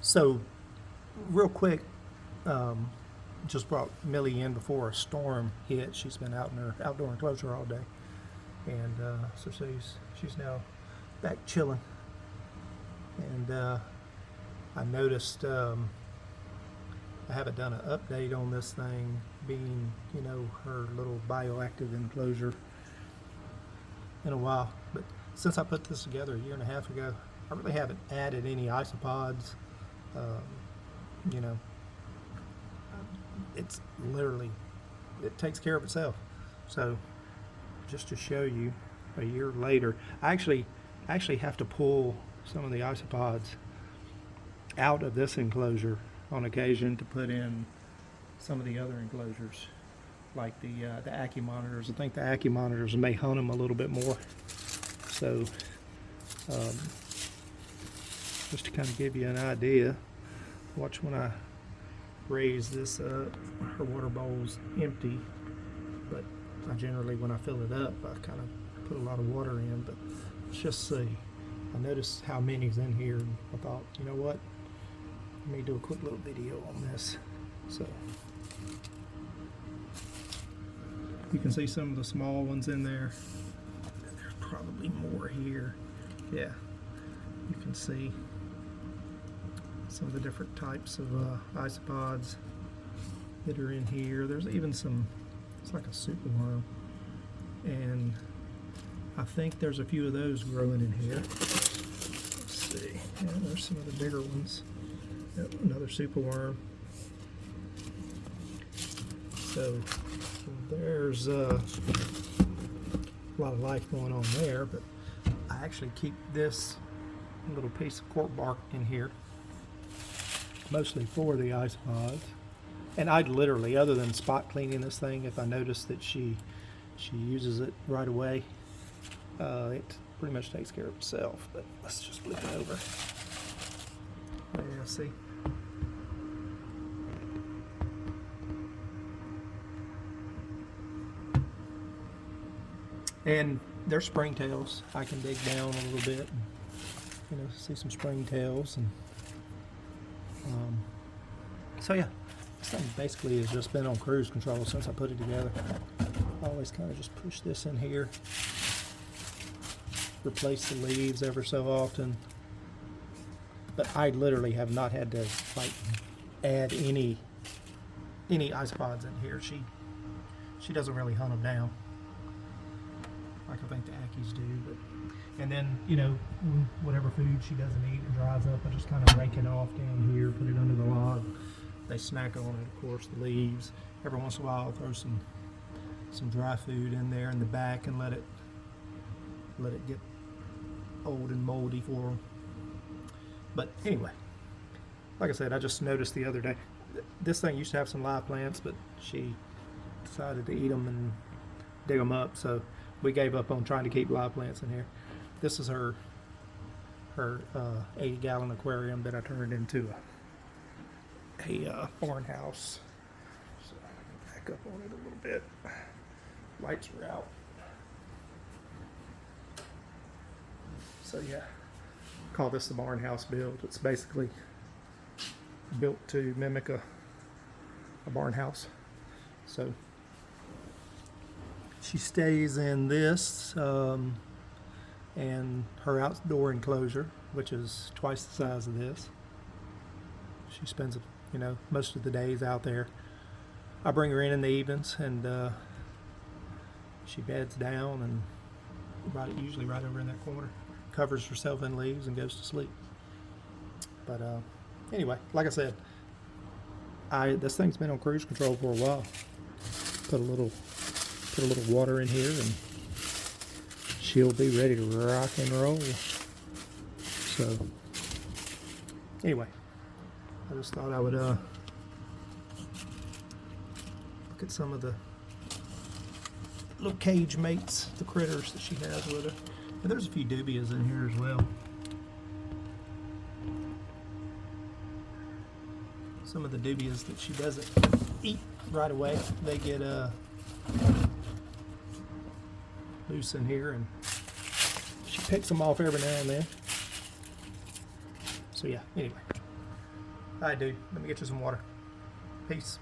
So, real quick, just brought Millie in before a storm hit. She's been out in her outdoor enclosure all day, and so she's now back chilling. And I noticed I haven't done an update on this thing, being her little bioactive enclosure, in a while. But since I put this together a year and a half ago, I really haven't added any isopods. You know, it's literally, it takes care of itself. So just to show you, a year later, I actually have to pull some of the isopods out of this enclosure on occasion to put in some of the other enclosures, like the Accu monitors. I think the Accu monitors may hunt them a little bit more. So just to kind of give you an idea, watch when I raise this up. Her water bowl's empty, but I generally, when I fill it up, I kind of put a lot of water in. But let's just see. I noticed how many's in here, and I thought, you know what? Let me do a quick little video on this. So you can see some of the small ones in there. There's probably more here. Yeah, you can see some of the different types of isopods that are in here. There's even some, it's like a superworm, and I think there's a few of those growing in here. Let's see, yeah, there's some of the bigger ones. Yep, another superworm. So there's a lot of life going on there, but I actually keep this little piece of cork bark in here mostly for the isopods. And I'd literally, other than spot cleaning this thing, if I notice that she uses it right away, it pretty much takes care of itself. But let's just flip it over. Yeah, see? And they're springtails. I can dig down a little bit and, see some springtails. And so yeah, this thing basically has just been on cruise control since I put it together. I always kind of just push this in here, replace the leaves ever so often, but I literally have not had to add any isopods in here. She doesn't really hunt them down like I think the Ackies do. But and then whatever food she doesn't eat and dries up, I just kind of rake it off down here, put it under the log. They snack on it, of course, the leaves. Every once in a while, I'll throw some dry food in there in the back and let it get old and moldy for them. But anyway, like I said, I just noticed the other day, this thing used to have some live plants, but she decided to eat them and dig them up, so we gave up on trying to keep live plants in here. This is her 80-gallon aquarium that I turned into a Barnhouse. So I can back up on it a little bit. Lights are out. So yeah, call this the Barnhouse build. It's basically built to mimic a barn house. So she stays in this and her outdoor enclosure, which is twice the size of this. She spends most of the days out there. I bring her in the evenings, and she beds down and usually right over in that corner, covers herself in leaves and goes to sleep. But anyway, like I said, this thing's been on cruise control for a while. Put a little water in here and she'll be ready to rock and roll. So anyway, I just thought I would look at some of the little cage mates, the critters that she has with her. And there's a few dubias in here as well. Some of the dubias that she doesn't eat right away, they get loose in here, and she picks them off every now and then. So yeah, anyway, All right, dude. Let me get you some water. Peace.